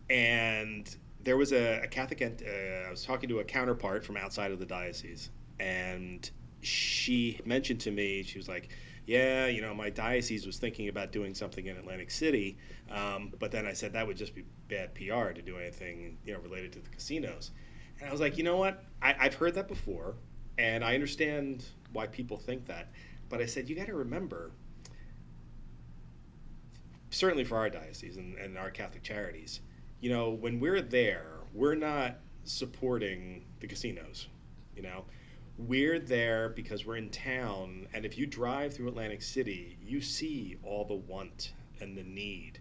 And there was a Catholic, I was talking to a counterpart from outside of the diocese. And she mentioned to me, she was like, yeah, my diocese was thinking about doing something in Atlantic City. But then I said that would just be bad PR to do anything, related to the casinos. And I was like, you know what? I've heard that before. And I understand why people think that. But I said, you got to remember, certainly for our diocese and our Catholic Charities, when we're there, we're not supporting the casinos. We're there because we're in town. And if you drive through Atlantic City, you see all the want and the need.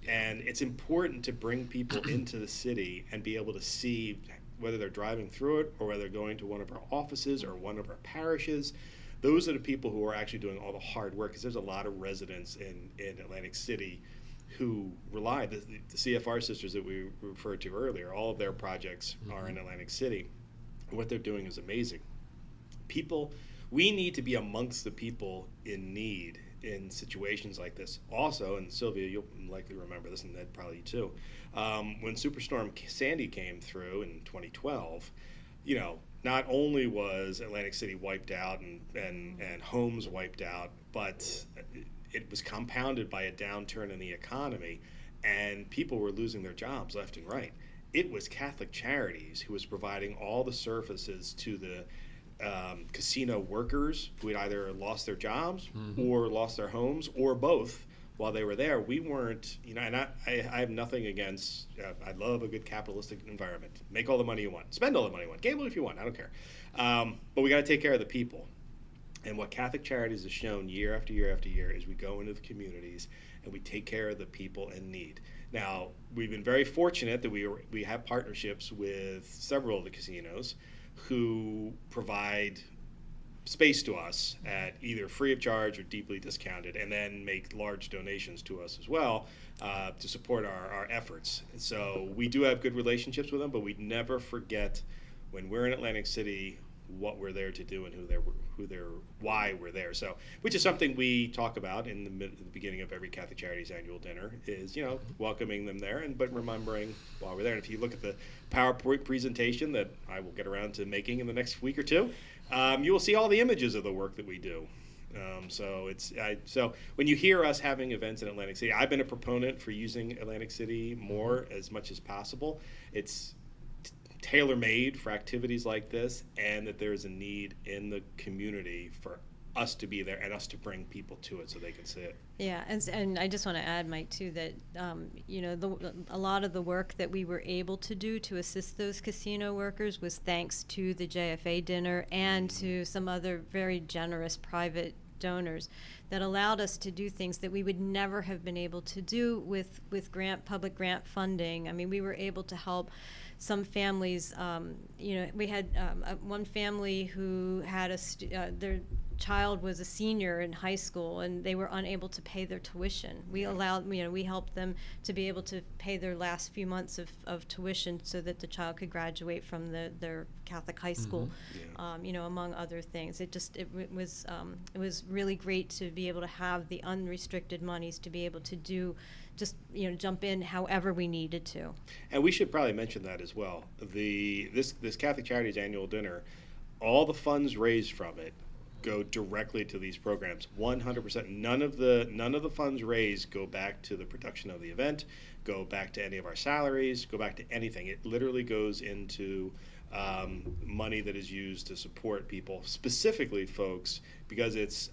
And it's important to bring people into the city and be able to see whether they're driving through it or whether they're going to one of our offices or one of our parishes. Those are the people who are actually doing all the hard work, because there's a lot of residents in Atlantic City who rely, the CFR sisters that we referred to earlier, all of their projects are in Atlantic City. And what they're doing is amazing. We need to be amongst the people in need in situations like this. Also, and Sylvia, you'll likely remember this, and Ned probably too, when Superstorm Sandy came through in 2012, not only was Atlantic City wiped out and homes wiped out, but it was compounded by a downturn in the economy, and people were losing their jobs left and right. It was Catholic Charities who was providing all the services to the casino workers who had either lost their jobs or lost their homes or both while they were there. We weren't, and I have nothing against, I love a good capitalistic environment. Make all the money you want. Spend all the money you want. Gamble if you want. I don't care. But we got to take care of the people. And what Catholic Charities has shown year after year after year is we go into the communities and we take care of the people in need. Now, we've been very fortunate that we have partnerships with several of the casinos who provide space to us at either free of charge or deeply discounted, and then make large donations to us as well to support our efforts. And so we do have good relationships with them, but we never forget when we're in Atlantic City what we're there to do and why we're there. So, which is something we talk about in the beginning of every Catholic Charities annual dinner, is welcoming them there, but remembering why we're there. And if you look at the PowerPoint presentation that I will get around to making in the next week or two, you will see all the images of the work that we do. So when you hear us having events in Atlantic City, I've been a proponent for using Atlantic City more as much as possible. It's tailor-made for activities like this, and that there's a need in the community for us to be there and us to bring people to it so they can see it. Yeah, and I just want to add, Mike, too, that a lot of the work that we were able to do to assist those casino workers was thanks to the JFA dinner and to some other very generous private donors that allowed us to do things that we would never have been able to do with public grant funding. I mean, we were able to help some families. We had one family who had their child was a senior in high school, and they were unable to pay their tuition. We helped them to be able to pay their last few months of tuition so that the child could graduate from their Catholic high school. Among other things. It was really great to be able to have the unrestricted monies to be able to do jump in however we needed to. And we should probably mention that as well. This Catholic Charities annual dinner, all the funds raised from it go directly to these programs. 100%. None of the funds raised go back to the production of the event, go back to any of our salaries, go back to anything. It literally goes into money that is used to support people, specifically folks, because it's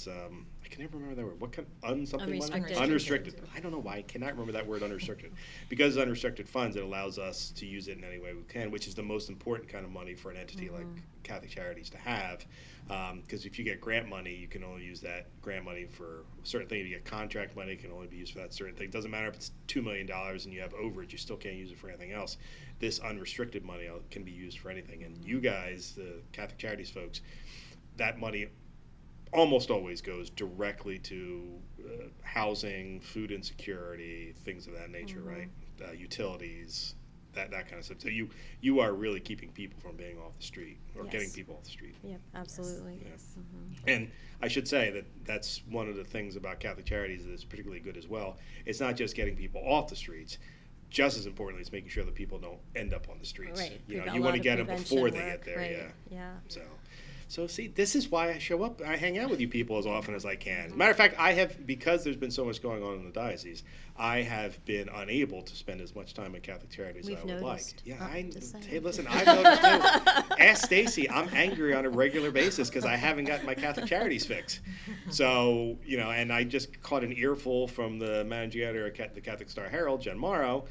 I can never remember that word. What kind something money? Unrestricted. Unrestricted. I don't know why I cannot remember that word unrestricted. Because unrestricted funds, it allows us to use it in any way we can, which is the most important kind of money for an entity like Catholic Charities to have. Because if you get grant money, you can only use that grant money for certain things. If you get contract money, it can only be used for that certain thing. It doesn't matter if it's $2 million and you have overage, you still can't use it for anything else. This unrestricted money can be used for anything. And you guys, the Catholic Charities folks, that money almost always goes directly to housing, food insecurity, things of that nature, right? Utilities, that kind of stuff. So you are really keeping people from being off the street or getting people off the street. Yep, absolutely. Yeah. And I should say that that's one of the things about Catholic Charities that's particularly good as well. It's not just getting people off the streets. Just as importantly, it's making sure that people don't end up on the streets. Right. You know, A you lot want to of get them prevention before they work, get there. right. Yeah. So see, this is why I show up. I hang out with you people as often as I can. Matter of fact, I have, because there's been so much going on in the diocese, I have been unable to spend as much time at Catholic Charities as I would noticed. like. Yeah, Just saying. hey, listen, I've noticed too. Ask Stacy. I'm angry on a regular basis because I haven't gotten my Catholic Charities fix. So, you know, and I just caught an earful from the managing editor at the Catholic Star Herald, Jen Morrow,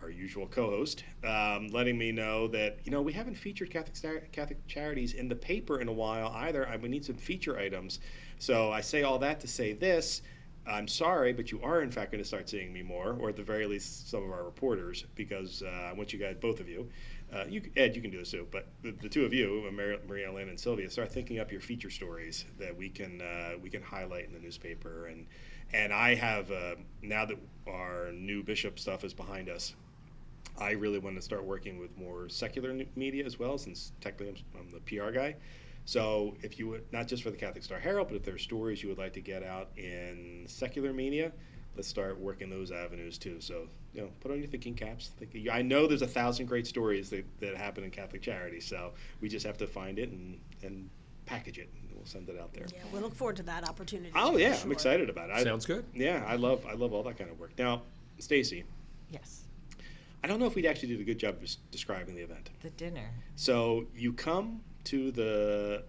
our usual co-host, letting me know that, you know, we haven't featured Catholic Charities in the paper in a while either. We need some feature items. So I say all that to say this. I'm sorry, but you are in fact going to start seeing me more, or at the very least some of our reporters, because I want you guys, both of you, Ed, you can do this too, but the two of you, Maria, Elena, and Sylvia, start thinking up your feature stories that we can highlight in the newspaper. And I have, now that our new bishop stuff is behind us, I really want to start working with more secular media as well, since technically I'm the PR guy. So if you would, not just for the Catholic Star Herald, but if there are stories you would like to get out in secular media, let's start working those avenues too. So, you know, put on your thinking caps. I know there's 1,000 great stories that happen in Catholic Charities, so we just have to find it and package it, and we'll send it out there. Yeah, we look forward to that opportunity. Oh yeah, for I'm sure. excited about it. Sounds good. Yeah, I love all that kind of work. Now, Stacy, Yes, I don't know if we'd actually did a good job of describing the event. the dinner. So you come to the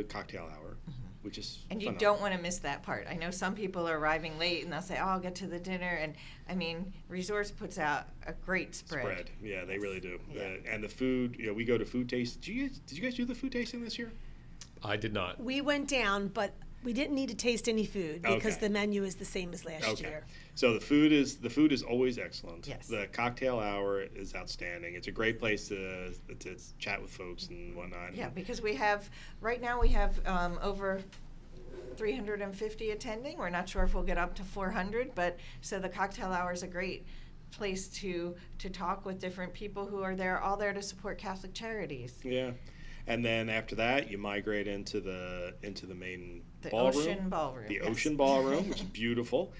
cocktail hour, which is And you phenomenal. don't want to miss that part. I know some people are arriving late and they'll say, "Oh, I'll get to the dinner." And I mean, Resorts puts out a great spread. Yeah, they really do. Yeah. And the food, you know, we go to food taste. Did you guys do the food tasting this year? I did not. We went down, but we didn't need to taste any food because Okay. the menu is the same as last Okay. year. So the food is always excellent. Yes. The cocktail hour is outstanding. It's a great place to chat with folks and whatnot. Yeah, because right now we have over 350 attending. We're not sure if we'll get up to 400, but so the cocktail hour is a great place to talk with different people who are all there to support Catholic Charities. Yeah. And then after that, you migrate into the main The ballroom. ocean ballroom. The yes. ocean ballroom, which is beautiful.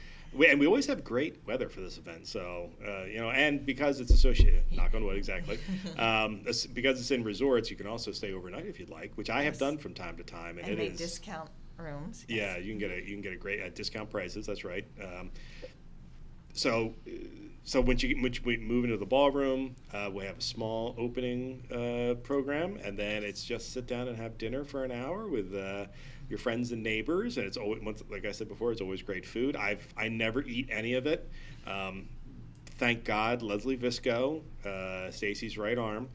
And we always have great weather for this event. So, you know, and because it's associated, knock on wood, exactly. Because it's in resorts, you can also stay overnight if you'd like, which I have Yes. done from time to time. And it they is discount rooms. Yeah, you can get a great at discount prices. That's right. So when we move into the ballroom, we have a small opening program, and then it's just sit down and have dinner for an hour with your friends and neighbors. And it's always, like I said before, it's always great food. I never eat any of it. Thank God, Leslie Visco, Stacy's right arm,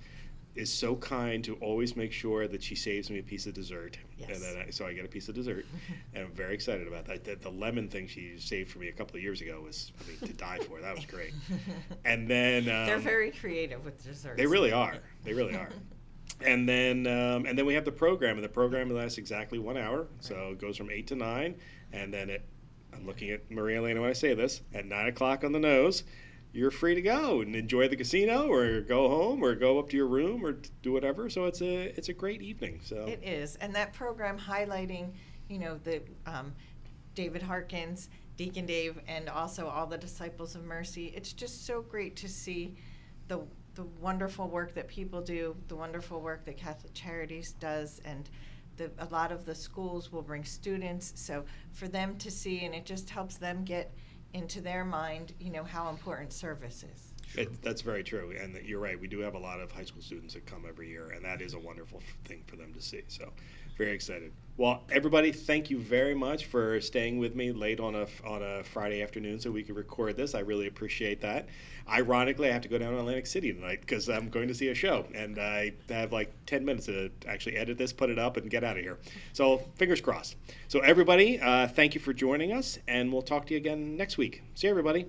is so kind to always make sure that she saves me a piece of dessert. Yes. And then so I get a piece of dessert, and I'm very excited about that. The lemon thing she saved for me a couple of years ago was, I mean, to die for. That was great. And then They're very creative with desserts. they really are. They really are. And then we have the program, and the program lasts exactly 1 hour. So it goes from 8 to 9, and then I'm looking at Maria Elena when I say this, at 9 o'clock on the nose, you're free to go and enjoy the casino, or go home, or go up to your room, or do whatever. So it's a great evening. So It is, and that program highlighting, you know, the David Harkins, Deacon Dave, and also all the Disciples of Mercy. It's just so great to see the wonderful work that people do, the wonderful work that Catholic Charities does, and a lot of the schools will bring students. So for them to see, and it just helps them get into their mind, you know, how important service is. That's very true, and you're right. We do have a lot of high school students that come every year, and that is a wonderful thing for them to see. So, very excited. Well, everybody, thank you very much for staying with me late on a Friday afternoon so we could record this. I really appreciate that. Ironically, I have to go down to Atlantic City tonight because I'm going to see a show, and I have like 10 minutes to actually edit this, put it up, and get out of here. So, fingers crossed. So, everybody, thank you for joining us, and we'll talk to you again next week. See you, everybody.